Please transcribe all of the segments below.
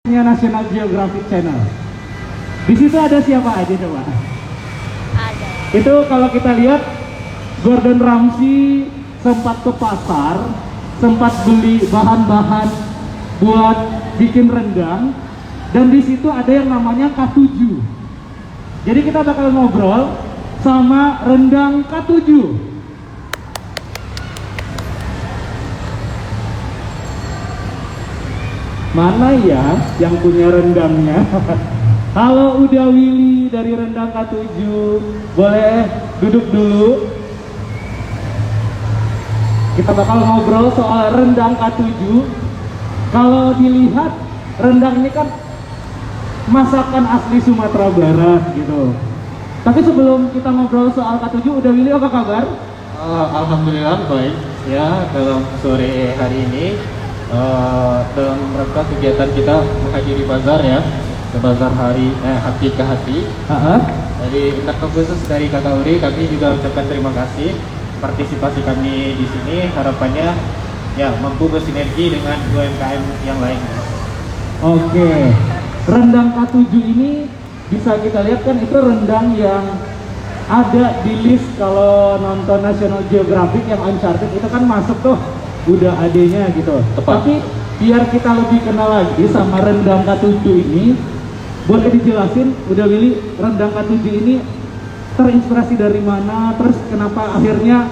National Geographic Channel. Di situ ada siapa aja coba? Ada. Itu kalau kita lihat Gordon Ramsay sempat ke pasar, sempat beli bahan-bahan buat bikin rendang, dan di situ ada yang namanya K7. Jadi kita bakal ngobrol sama rendang K7. Mana ya yang punya rendangnya? Halo, udah Willy dari Rendang K7. Boleh duduk dulu. Kita bakal ngobrol soal rendang K7. Kalau dilihat rendang ini kan masakan asli Sumatera Barat gitu. Tapi sebelum kita ngobrol soal K7, udah Willy apa kabar? Alhamdulillah baik ya dalam sore hari ini. Dalam rangka kegiatan kita menghadiri bazar ya, bazar hati ke hati. Jadi untuk khusus dari Kakak Uri, kami juga ucapkan terima kasih partisipasi kami di sini. Harapannya ya mampu bersinergi dengan UMKM yang lain. Oke, rendang K7 ini bisa kita lihat kan itu rendang yang ada di list kalau nonton National Geographic yang Uncharted itu kan masuk tuh. Udah adanya gitu. Tepat. Tapi biar kita lebih kenal lagi sama rendang K7 ini, boleh dijelasin udah Willy, rendang K7 ini terinspirasi dari mana, terus kenapa akhirnya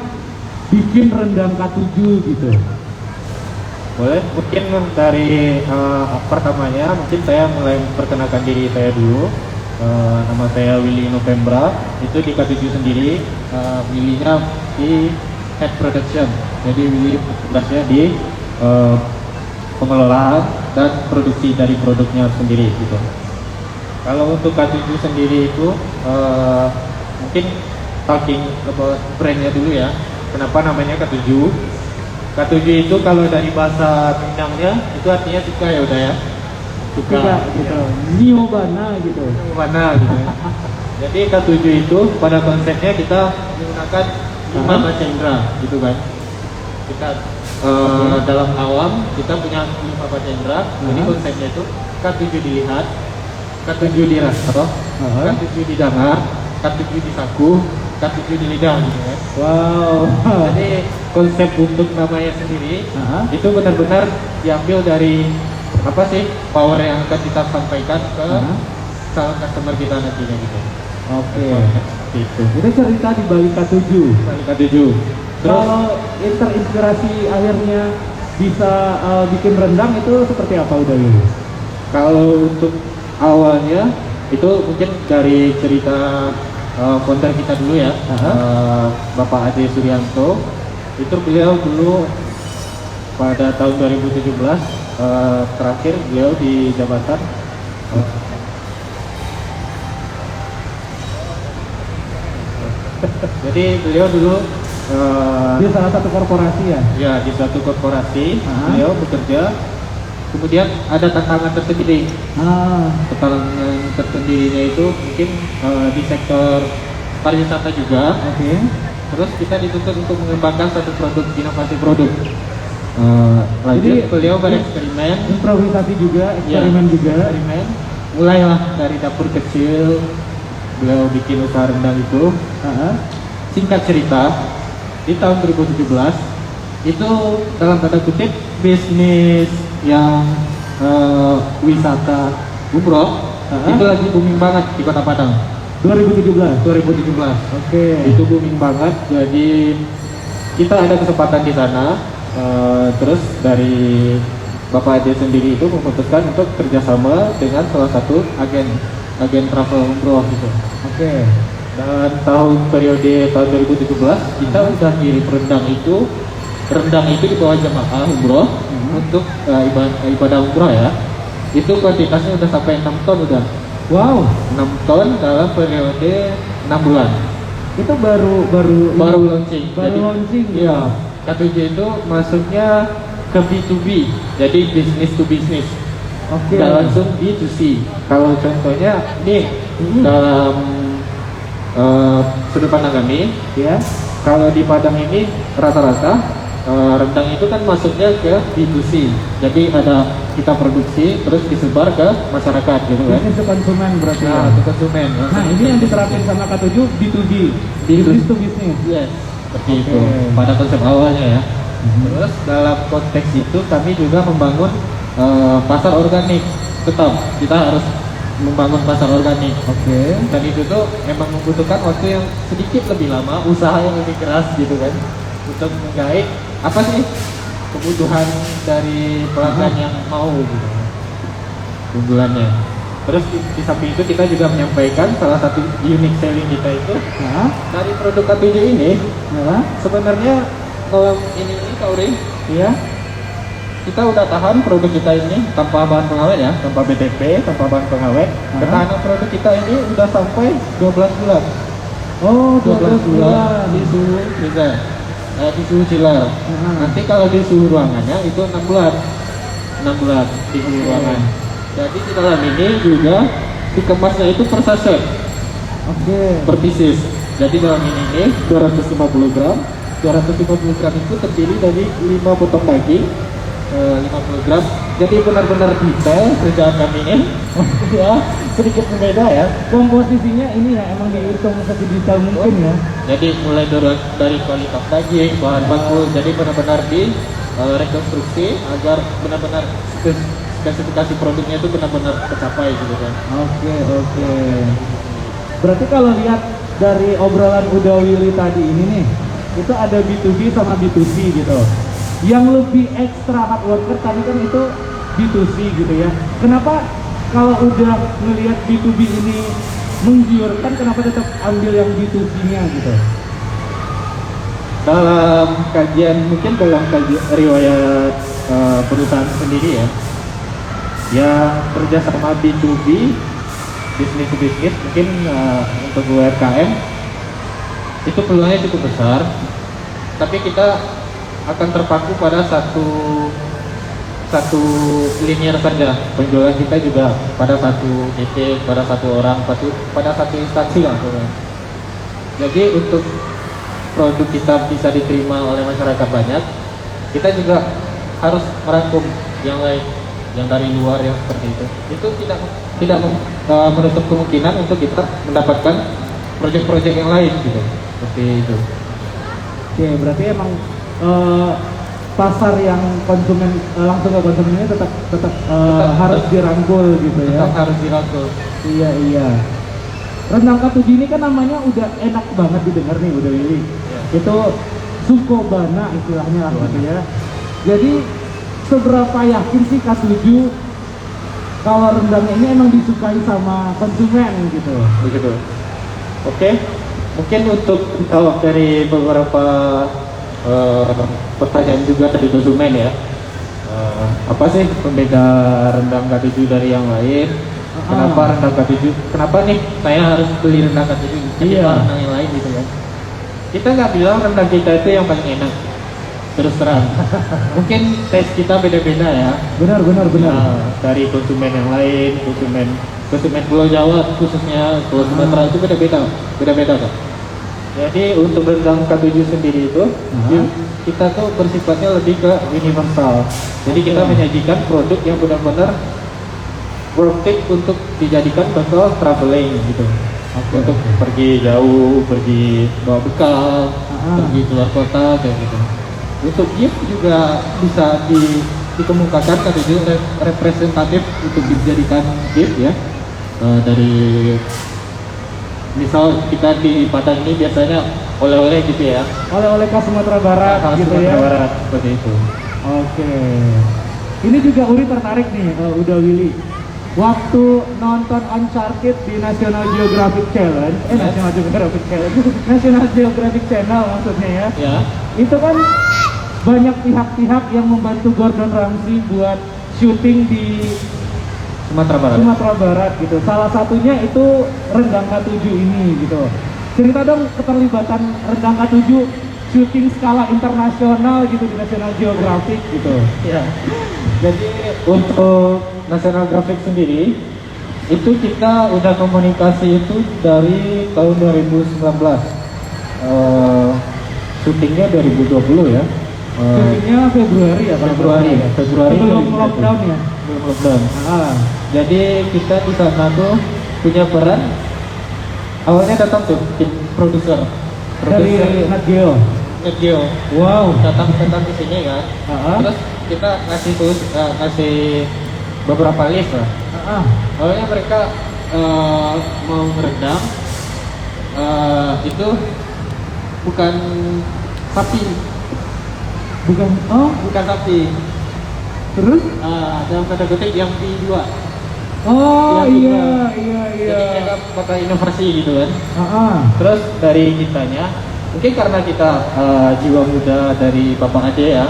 bikin rendang K7 gitu? Boleh, mungkin dari pertamanya mungkin saya mulai memperkenalkan diri saya dulu. Nama saya Willy Novembra, itu di K7 sendiri, Willy-nya di head production. Jadi Willy tugasnya di pengelolaan dan produksi dari produknya sendiri gitu. Kalau untuk K7 sendiri itu mungkin talking about brandnya dulu ya. Kenapa namanya K7? K7 itu kalau dari bahasa Minangnya itu artinya suka ya udah ya. Suka gitu. Niobana gitu. Mana gitu ya. Jadi K7 itu pada konsepnya kita menggunakan 5 baca indera gitu kan. Kita dalam awam kita punya 5 baca indera. Jadi konsepnya itu K7 dilihat, K7 dirasa, K7 didengar, K7 disaku, K7 di lidah gitu kan. Wow. Jadi konsep untuk namanya sendiri itu benar-benar diambil dari apa sih power yang akan kita sampaikan ke calon customer kita nantinya gitu. Oke. Itu. Itu cerita di balik K7. K7. Kalau terinspirasi akhirnya bisa bikin rendang itu seperti apa udah Willy? Kalau untuk awalnya itu mungkin dari cerita founder kita dulu ya, Bapak Ade Suryanto. Itu beliau dulu pada tahun 2017 terakhir beliau di jabatan jadi beliau dulu Di salah satu korporasi ya? ya di suatu korporasi beliau bekerja. Kemudian ada tantangan tersendiri. Tantangan tersendirinya itu mungkin di sektor pariwisata juga. Oke. Terus kita dituntut untuk mengembangkan satu produk, inovasi produk. Lanjut Jadi, beliau bereksperimen, improvisasi juga, eksperimen juga. eksperimen. Mulailah dari dapur kecil, beliau bikin usaha rendang itu. Singkat cerita, di tahun 2017 itu dalam tanda kutip bisnis yang wisata umroh itu lagi booming banget di Kota Padang. 2017. 2017. Oke. Itu booming banget, jadi kita ada kesempatan di sana. Terus dari Bapak Ade sendiri itu memutuskan untuk kerjasama dengan salah satu agen travel umroh gitu. Oke. Dan periode tahun 2017 kita udah ngirim rendang itu di bawah jemaah umroh untuk ibadah umroh ya. Itu kuantitasnya udah sampai 6 ton udah. Wow, 6 ton dalam periode 6 bulan. itu baru Launching. Baru launching. Iya. K7 itu masuknya ke B2B, jadi business to business. Oke. Nggak langsung B2C. Kalau contohnya nih dalam sudut pandang kami, Ya. kalau di Padang ini rata-rata rendang itu kan masuknya ke B2C. Jadi ada kita produksi terus disebar ke masyarakat gitu kan. Bisnis ke konsumen berarti. Nah, ya. ke konsumen. Nah, ini yang diterapin sama K7 B2B. Business to business. Yes, seperti Oke. itu pada konsep awalnya ya. Terus dalam konteks itu kami juga membangun pasar organik. Tetap kita harus membangun pasar organik. Oke. Dan itu tuh emang membutuhkan waktu yang sedikit lebih lama, usaha yang lebih keras gitu kan, untuk menggait apa sih kebutuhan dari pelanggan yang mau gitu, unggulannya. Terus di samping itu kita juga menyampaikan salah satu unique selling kita itu Nah, dari produk K7 ini nah, sebenarnya kalau ini Kauri iya. kita udah tahan produk kita ini tanpa bahan pengawet ya, tanpa BTP, tanpa bahan pengawet. Ketahanan produk kita ini udah sampai 12 bulan. Oh, 12 bulan di suhu freezer, di suhu chiller. Nanti kalau di suhu ruangannya itu 6 bulan. 6 bulan di suhu ruangan. Jadi di dalam ini juga dikemasnya itu per sachet, Oke. per pieces. Jadi dalam ini 250 gram. 250 gram itu terdiri dari 5 potong daging, 50 gram. Jadi benar-benar detail kerjaan kami ini. Ya, sedikit berbeda ya. Komposisinya ini ya emang dihitung sedetail mungkin ya. Jadi mulai dari kualitas daging, bahan baku, jadi benar-benar di rekonstruksi agar benar-benar spesifikasi produknya itu benar-benar tercapai gitu kan. Oke, oke. Berarti kalau lihat dari obrolan Uda Willy tadi ini nih, itu ada B2B sama B2C gitu. Yang lebih ekstra hard worker tadi kan itu B2C gitu ya. Kenapa kalau udah ngelihat B2B ini menggiurkan, kenapa tetap ambil yang B2C-nya gitu? Dalam kajian, mungkin dalam kajian riwayat perusahaan sendiri ya, yang kerja sama B2B, bisnis to bisnis, mungkin untuk UMKM itu peluangnya cukup besar, tapi kita akan terpaku pada satu linear saja. Penjualan kita juga pada satu titik, pada satu orang, pada satu instansi lah. Jadi untuk produk kita bisa diterima oleh masyarakat banyak, kita juga harus merangkum yang lain, yang dari luar yang seperti itu. Itu tidak menutup kemungkinan untuk kita mendapatkan proyek-proyek yang lain gitu, seperti itu. Oke, berarti emang pasar yang konsumen langsung ke konsumen ini tetap harus dirangkul gitu ya. Tetap harus dirangkul. Iya, iya. Rendang K7 ini kan namanya udah enak banget didengar nih, udah Willy. Itu Sukobana istilahnya lah gitu ya. Jadi seberapa yakin sih K7 kalau rendangnya ini emang disukai sama konsumen gitu? Begitu. Oke. Mungkin untuk dari beberapa pertanyaan juga dari konsumen ya. Apa sih pembeda rendang K7 dari yang lain? Kenapa rendang K7? Kenapa nih saya harus beli rendang K7 ketimbang rendang yang lain gitu kan? Kita nggak bilang rendang kita itu yang paling enak. Terus terang. Mungkin tes kita beda-beda ya. Benar. Dari konsumen yang lain, konsumen Pulau Jawa khususnya, Pulau Sumatera itu beda-beda kan. Jadi untuk rendang K7 sendiri itu kita tuh bersifatnya lebih ke universal. Jadi kita menyajikan produk yang benar-benar worth it untuk dijadikan bekal traveling gitu. Untuk pergi jauh, pergi bawa bekal, pergi keluar kota kayak gitu. Untuk gift juga bisa dikemukakan K7 representatif untuk dijadikan gift ya. Dari misal kita di Padang ini biasanya oleh-oleh gitu ya. Oleh-oleh khas Sumatera Barat gitu Sumatera ya. Barat seperti itu. Oke. Ini juga Uri tertarik nih, Uda Willy. Waktu nonton Uncharted di National Geographic Challenge, National Geographic Challenge, National Geographic Channel maksudnya ya. Ya. Itu kan banyak pihak-pihak yang membantu Gordon Ramsay buat syuting di Sumatera Barat gitu. Salah satunya itu rendang K7 ini gitu. Cerita dong keterlibatan rendang K7 syuting skala internasional gitu di National Geographic gitu. Ya. Jadi untuk National Geographic sendiri itu kita udah komunikasi itu dari tahun 2019. Syutingnya 2020 ya. Syutingnya Februari ya, Pak? Februari Sebelum 2021. lockdown ya? Belum lockdown. Jadi kita di sana tuh punya peran. Awalnya datang tuh tim produser Dari Nat Geo. Netgeo Wow. datang di sini kan. Terus kita ngasih beberapa list lah. Awalnya mereka mau meredam itu bukan sapi, bukan sapi. Terus? Dalam tanda kutip yang P2. Oh Yang iya. Jadi mereka bakal inovasi gitu kan. Terus? Terus dari kitanya, mungkin karena kita jiwa muda dari Bapak Ade ya,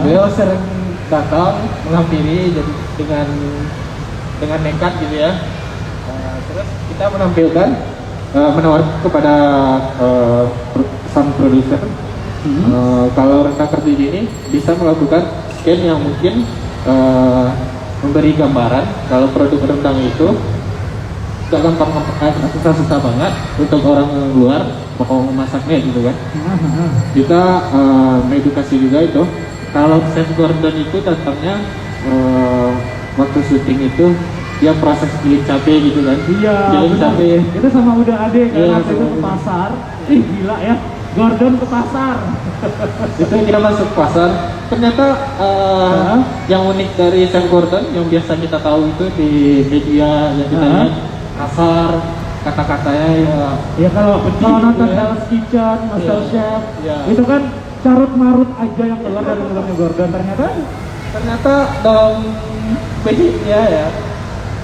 beliau sering datang menghampiri jadi dengan nekat gitu ya. Terus kita menampilkan menawarkan kepada sang produser kalau rendang Kartiji ini bisa melakukan scan yang mungkin memberi gambaran kalau produk rendang itu gak gampang, susah-susah banget untuk orang luar mau memasaknya gitu kan. Kita mengedukasi juga itu kalau Chef Gordon itu datangnya waktu syuting itu dia proses giling cabai gitu kan. Iya, giling cabai. Itu sama udah Ade kan, Iya, waktu itu sama ke Uda. pasar. Ih gila ya, Gordon ke pasar. Itu kita masuk pasar, ternyata yang unik dari Chef Gordon yang biasa kita tahu itu di media yang kita lihat kasar, kata-katanya Ya kalau Betul, nonton ya. Hell's Kitchen, Master Iya. Chef, Iya. itu kan carut marut aja yang keluar dari mulutnya Gordon. Ternyata dalam media ya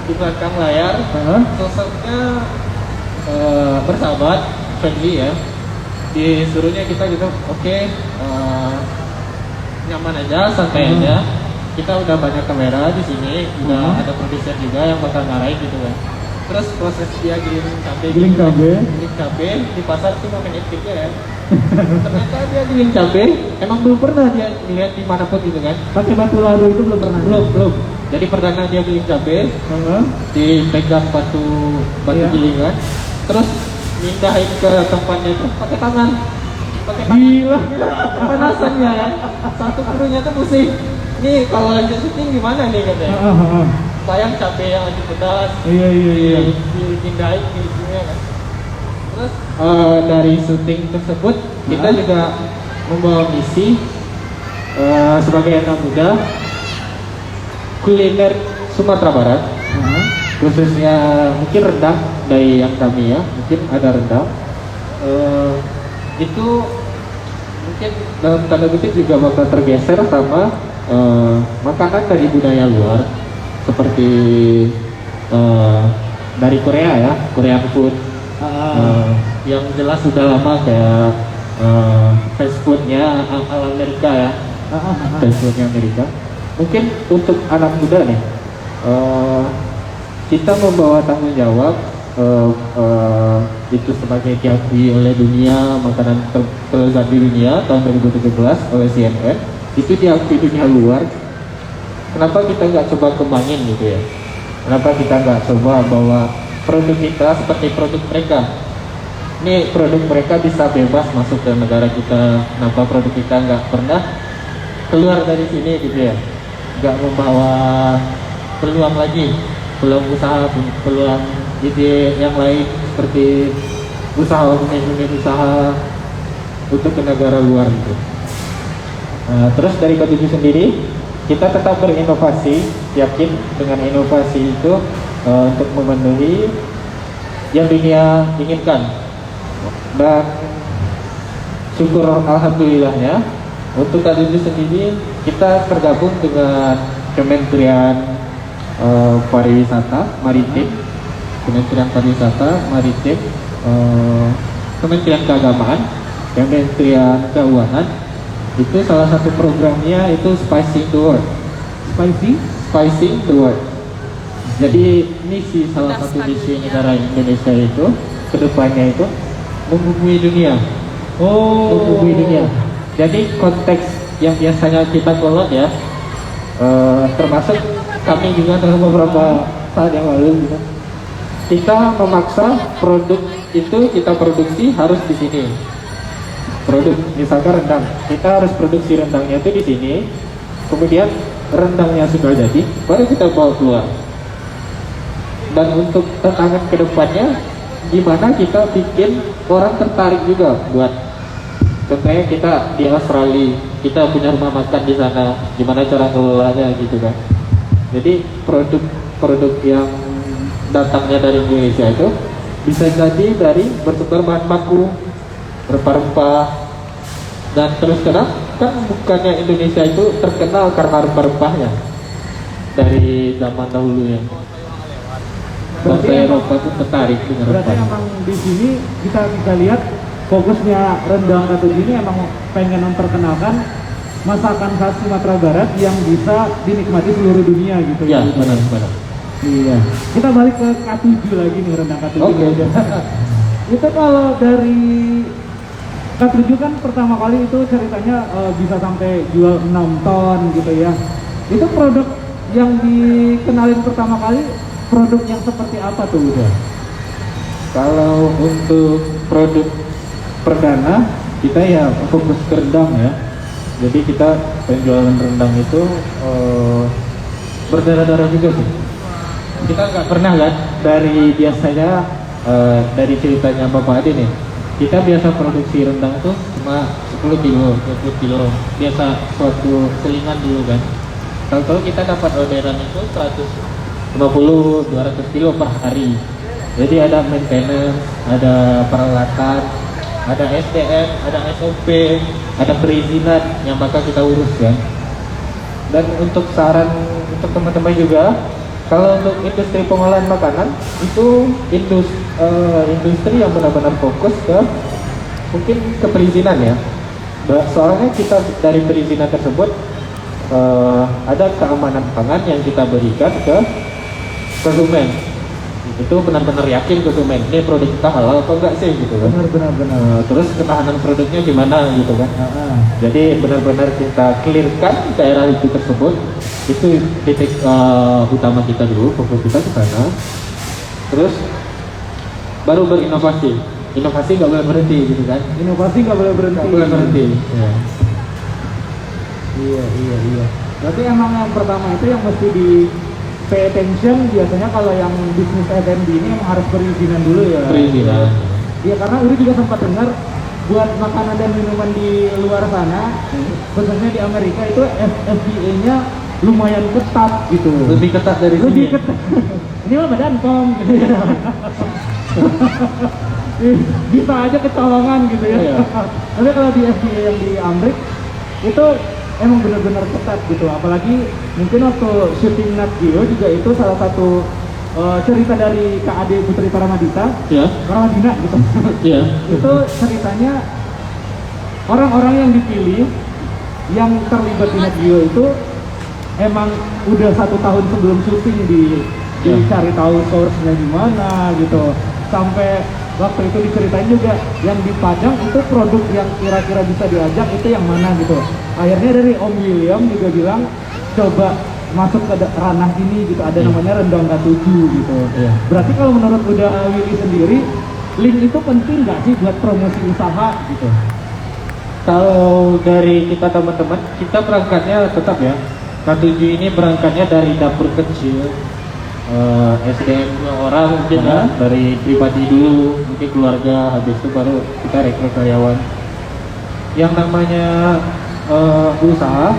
di belakang layar sosoknya bersahabat, friendly ya. Disuruhnya kita gitu, oke, nyaman aja, santai aja. Kita udah banyak kamera di sini, udah ada produser juga yang bakal ngarahin gitu kan. Terus proses dia giling cabai di pasar itu main etiknya ya. Ternyata dia giling cabai, emang belum pernah dia lihat dimanapun gitu kan. pakai batu lado itu belum pernah. Belum. Jadi perdana dia giling cabai, dipegang batu Iya. gilingan, terus mindahin ke tempatnya itu pakai tangan. Gila. Kepanasannya ya. Satu krunya tuh pusing. Nih kalau lanjut syuting gimana nih katanya? Sayang cabai yang lagi pedas. Iya. Dipindahin gilingnya kan. Terus dari syuting tersebut kita juga membawa misi sebagai anak muda kuliner Sumatera Barat, khususnya mungkin rendang dari yang kami ya, mungkin ada rendang. Itu mungkin dalam tanda kutip juga bakal tergeser sama makanan dari budaya luar seperti dari Korea ya, Korean food. Yang jelas sudah lama kayak fast foodnya ala Amerika ya, fast foodnya Amerika. Mungkin untuk anak muda nih, kita membawa tanggung jawab itu sebagai diakui oleh dunia makanan terlezat di dunia tahun 2017 oleh CNN, itu diakui dunia luar. Kenapa kita nggak coba kembangin gitu ya? Kenapa kita nggak coba bawa produk kita seperti produk mereka? Ini produk mereka bisa bebas masuk ke negara kita. Kenapa produk kita nggak pernah keluar dari sini gitu ya? Nggak membawa peluang lagi, peluang usaha, peluang ide yang lain seperti usaha usaha untuk ke negara luar gitu. Terus dari K7 sendiri kita tetap berinovasi, yakin dengan inovasi itu untuk memenuhi yang dunia inginkan. Dan syukur alhamdulillahnya untuk K7 sendiri kita tergabung dengan Kementerian Pariwisata Maritim, Kementerian Pariwisata Maritim, Kementerian Keagamaan, Kementerian Keuangan. Itu salah satu programnya itu Spicing the World. Spicing the World. Jadi misi salah satu misi negara Indonesia itu kedepannya itu membumbui dunia. Membumbui dunia. Jadi konteks yang biasanya kita kolot ya, termasuk kami juga dalam beberapa saat yang lalu gitu. Kita memaksa produk itu kita produksi harus di sini. produk, misalkan rendang, kita harus produksi rendangnya itu di sini, kemudian rendangnya sudah jadi, baru kita bawa keluar. Dan untuk tantangan kedepannya, gimana kita bikin orang tertarik juga buat, contohnya kita di Australia, kita punya rumah makan di sana, gimana cara ngelolanya gitu kan. Jadi produk yang datangnya dari Indonesia itu bisa jadi dari bersumber bahan baku, rempah-rempah, dan terus terang kan bukannya Indonesia itu terkenal karena rempah-rempahnya dari zaman dahulu ya. Sampai Eropa itu tertarik dengan berarti rempah. emang di sini kita bisa lihat fokusnya rendang K7 ini emang pengen memperkenalkan masakan khas Sumatera Barat yang bisa dinikmati seluruh dunia gitu Ya, benar. Iya. Kita balik ke K7 lagi nih, rendang K7. Oke. Itu kalau dari K7 kan pertama kali itu ceritanya bisa sampai jual 6 ton gitu ya. Itu produk yang dikenalin pertama kali, produk yang seperti apa tuh udah? Kalau untuk produk perdana kita ya fokus ke rendang ya. Jadi kita penjualan rendang itu berdarah-darah juga sih. Kita nggak pernah kan dari biasanya dari ceritanya Bapak Ade nih, kita biasa produksi rendang tuh cuma 10 kilo, 20 kilo, biasa suatu selingan dulu kan. Kalau kita dapat orderan itu 150, 200 kilo per hari. Jadi ada maintenance, ada peralatan, ada SDM, ada SOP, ada perizinan yang bakal kita urus kan. Dan untuk saran untuk teman-teman juga, kalau untuk industri pengolahan makanan itu industri yang benar-benar fokus ke mungkin ke perizinan ya. Soalnya kita dari perizinan tersebut ada keamanan pangan yang kita berikan ke konsumen. Itu benar-benar yakin konsumen ini produk kita halal atau enggak sih gitu kan. Benar. Terus ketahanan produknya gimana gitu kan. Jadi benar-benar kita clearkan daerah itu tersebut. Itu titik utama kita dulu, fokus kita ke sana. Terus baru berinovasi. Inovasi nggak boleh berhenti gitu kan. Inovasi nggak boleh berhenti. Nggak boleh berhenti. Ya. Iya. Berarti emang yang pertama itu yang mesti di pay attention biasanya kalau yang bisnis F&B ini emang harus perizinan dulu ya. Perizinan. Iya, karena Uri juga sempat dengar buat makanan dan minuman di luar sana, khususnya di Amerika itu FDA-nya lumayan ketat gitu. Lebih ketat dari sini. Lebih ketat. Ini mah badan pom gitu ya. Bisa aja kecolongan gitu ya. Iya. Tapi kalau di FDA yang di Amerika itu emang benar-benar ketat gitu. Apalagi mungkin waktu syuting Nat Geo juga itu salah satu cerita dari Kak Ade Putri Paramadita, Ya. Paramadina gitu. Iya. Itu ceritanya orang-orang yang dipilih yang terlibat di Nat Geo itu emang udah 1 tahun sebelum syuting dicari tahu source-nya gimana gitu. Sampai waktu itu diceritain juga yang dipajang itu produk yang kira-kira bisa diajak itu yang mana gitu. Akhirnya dari Om William juga bilang coba masuk ke ranah ini gitu, ada namanya rendang K7 gitu. Berarti kalau menurut udah Willy sendiri, link itu penting nggak sih buat promosi usaha gitu? Kalau dari kita teman-teman, kita berangkatnya tetap ya. K7 ini berangkatnya dari dapur kecil, SDM orang mungkin ya, dari pribadi dulu, mungkin keluarga, habis itu baru kita rekrut karyawan. Yang namanya usaha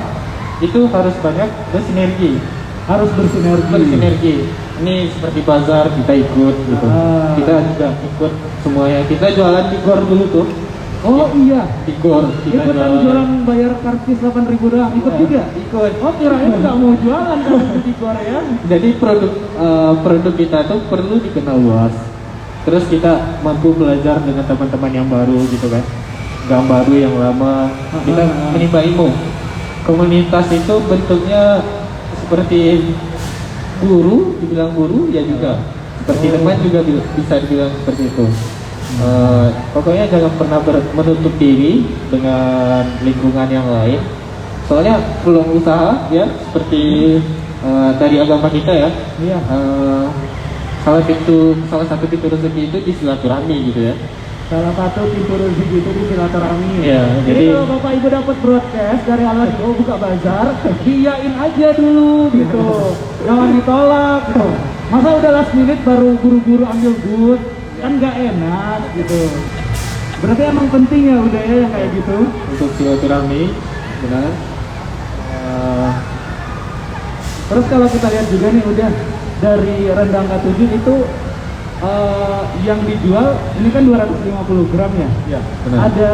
itu harus banyak bersinergi. Harus bersinergi. Ini seperti bazar kita ikut gitu. Kita juga ikut semuanya. Kita jualan di gor dulu tuh. Oh iya, Di gor kita ikutan jualan bayar karcis 8.000 doang, ikut juga? Ikut. Oh kirain nggak mau jualan kalau di Korea. Jadi produk kita tuh perlu dikenal luas. Terus kita mampu belajar dengan teman-teman yang baru gitu kan. Yang baru yang lama. Kita menimba ilmu. Komunitas itu bentuknya seperti guru, dibilang guru ya juga. Seperti teman juga bisa dibilang seperti itu. Pokoknya jangan pernah menutup diri dengan lingkungan yang lain. Soalnya peluang usaha ya seperti dari agama kita ya. Iya. Salah satu pintu rezeki itu di silaturahmi gitu ya. salah satu pintu rezeki itu di silaturahmi. Iya, Jadi jadi- kalau Bapak Ibu dapat broadcast dari Allah buka bazar, iyain aja dulu gitu. Jangan ditolak gitu. Masa udah last minute baru buru-buru ambil booth, kan nggak enak gitu. Berarti emang penting ya udah ya yang kayak gitu. Untuk silaturahmi, benar. Terus kalau kita lihat juga nih udah dari rendang K7 itu yang dijual ini kan 250 gram ya. Iya, benar. Ada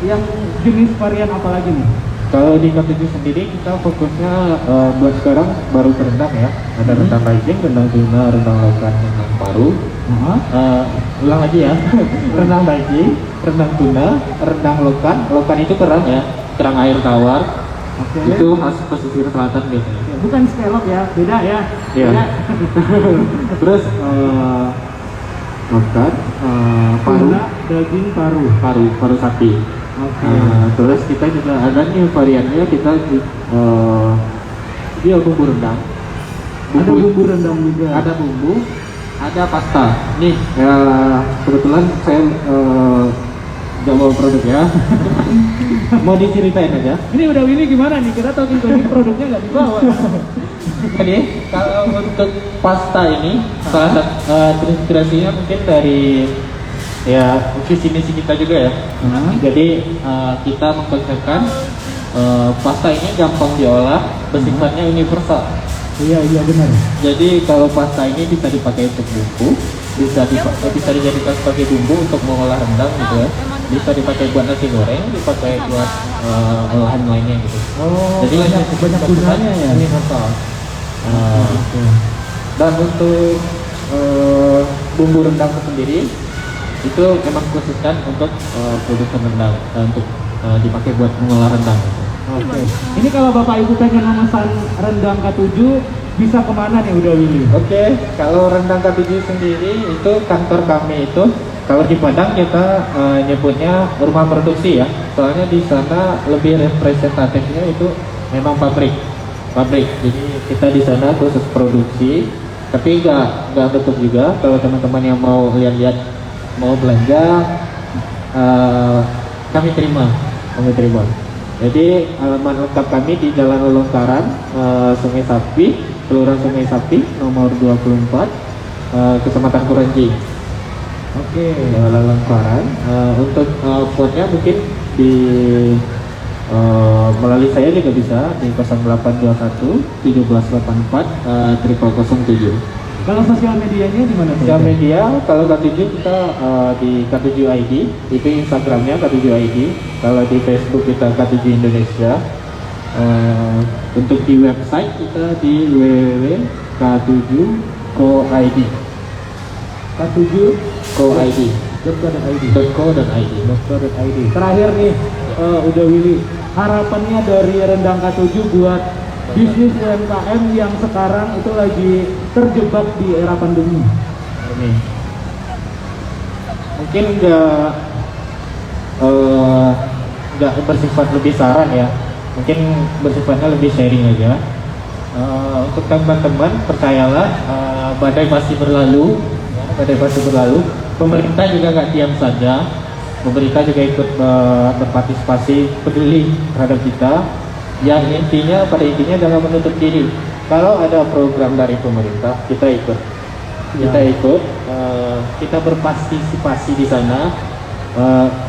yang jenis varian apa lagi nih? Kalau di K7 sendiri kita fokusnya buat sekarang baru ke rendang ya. Ada rendang raging, rendang tuna, rendang lokan, rendang paru. Ulang lagi ya. Rendang daging, rendang tuna, rendang lokan. Lokan itu kerang ya, kerang air tawar. Oke. Itu khas pesisir selatan biasanya. Bukan scallop ya, beda ya. Iya. Beda. Terus lokan, paru, Tuna, daging, paru. paru sapi. Oke. Terus kita juga ada nih variannya kita dia bumbu rendang. Ada bumbu rendang juga. Ada bumbu, ada pasta. Nih, kebetulan saya nggak bawa produk ya. Mau diceritain aja. Ini udah Willy gimana nih? Kita talking produknya nggak dibawa. Jadi kalau untuk pasta ini salah satu terinspirasinya mungkin dari ya visi misi kita juga ya. Jadi kita mengkonsepkan pasta ini gampang diolah, bersifatnya universal. Iya benar. Jadi kalau pasta ini bisa dipakai untuk bumbu, bisa dijadikan sebagai bumbu untuk mengolah rendang gitu ya. Bisa dipakai buat nasi goreng, dipakai buat olahan lainnya gitu. Oh, Jadi banyak gunanya ya. universal. Dan untuk bumbu rendang sendiri itu memang khususkan untuk produsen rendang untuk dipakai buat mengolah rendang. Oke. Ini kalau Bapak Ibu pengen memesan rendang K7 bisa kemana nih udah Willy? Oke, kalau rendang K7 sendiri itu kantor kami itu kalau di Padang kita nyebutnya rumah produksi ya. Soalnya di sana lebih representatifnya itu memang pabrik. Jadi kita di sana khusus produksi, tapi nggak tutup juga kalau teman-teman yang mau lihat-lihat mau belanja kami terima. Jadi alamat lengkap kami di Jalan Lelongkaran, Sungai Sapi, Kelurahan Sungai Sapi, nomor 24, Kecamatan Kuranji. Oke. Lelongkaran. Untuk phone-nya mungkin di melalui saya juga bisa di 0821 1784 0007. Kalau sosial medianya di mana? Sosial media kalau K7 kita di K7 ID, itu Instagramnya K7 ID. Kalau di Facebook kita K7 Indonesia. Untuk di website kita di www.k7.co.id. K7.co.id. Terakhir nih, udah Willy, harapannya dari rendang K7 buat bisnis UMKM yang sekarang itu lagi terjebak di era pandemi. Ini mungkin nggak bersifat lebih saran ya, mungkin bersifatnya lebih sharing aja. Untuk teman-teman percayalah, badai pasti berlalu. Pemerintah juga nggak diam saja. Pemerintah juga ikut berpartisipasi, peduli terhadap kita. Yang intinya, pada intinya jangan menutup diri. Kalau ada program dari pemerintah, kita ikut. Kita berpartisipasi di sana.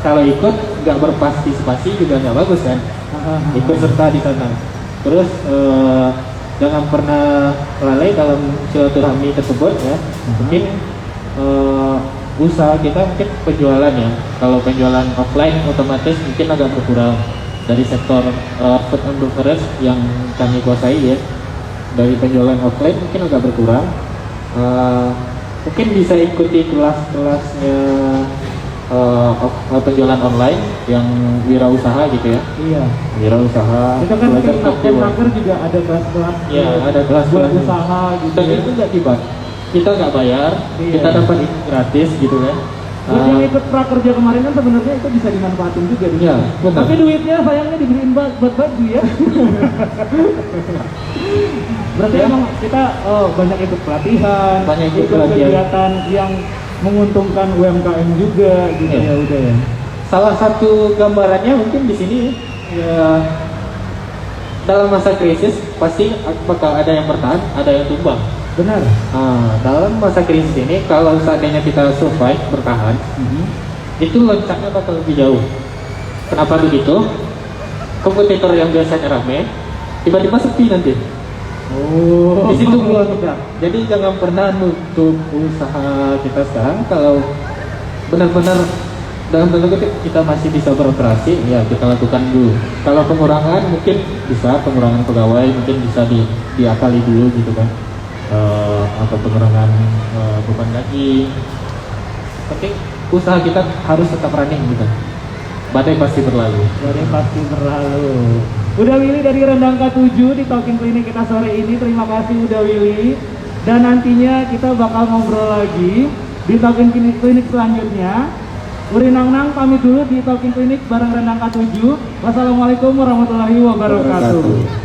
Kalau ikut nggak berpartisipasi juga nggak bagus kan? Ikut serta di sana. Terus jangan pernah lalai dalam silaturahmi tersebut ya. Mungkin usaha kita mungkin penjualan ya. Kalau penjualan offline otomatis mungkin agak berkurang dari sektor food and beverage yang kami kuasai ya. Dari penjualan offline mungkin agak berkurang. Mungkin bisa ikuti kelas-kelasnya penjualan online yang wirausaha gitu ya. Iya. Wirausaha. Itu kan belajar tim maker juga ada kelas-kelas. Ya, ada kelas buat usaha gitu. Dan ya. itu nggak tiba. Kita nggak bayar, Iya. kita dapat itu gratis gitu kan. Buat yang ikut prakerja kemarin kan sebenarnya itu bisa dimanfaatin juga. Iya, benar. Tapi duitnya sayangnya dibeliin buat baju ya. Berarti Ya. emang kita banyak ikut pelatihan, Banyak ikut ikut pelatihan. kegiatan yang menguntungkan UMKM juga gitu Iya. ya udah ya. Salah satu gambarannya mungkin di sini ya, dalam masa krisis pasti bakal ada yang bertahan, ada yang tumbang. Benar. Nah, dalam masa krisis ini kalau seandainya kita survive bertahan, itu loncatnya bakal lebih jauh. Kenapa begitu? Kompetitor yang biasanya rame tiba-tiba sepi nanti. Oh. Di situ peluang kita. Jadi jangan pernah nutup usaha kita sekarang. Kalau benar-benar dalam tanda kutip kita masih bisa beroperasi, ya kita lakukan dulu. Kalau pengurangan mungkin bisa, pengurangan pegawai mungkin bisa diakali dulu gitu kan. Atau pengurangan beban gaji. Tapi usaha kita harus tetap running gitu. Badai pasti berlalu. Badai pasti berlalu. Udah Willy dari Rendang K7 di Talking Clinic kita sore ini. Terima kasih udah Willy. Dan nantinya kita bakal ngobrol lagi di Talking Clinic selanjutnya. Urinang Nang pamit dulu di Talking Clinic bareng Rendang K7. Wassalamualaikum warahmatullahi wabarakatuh.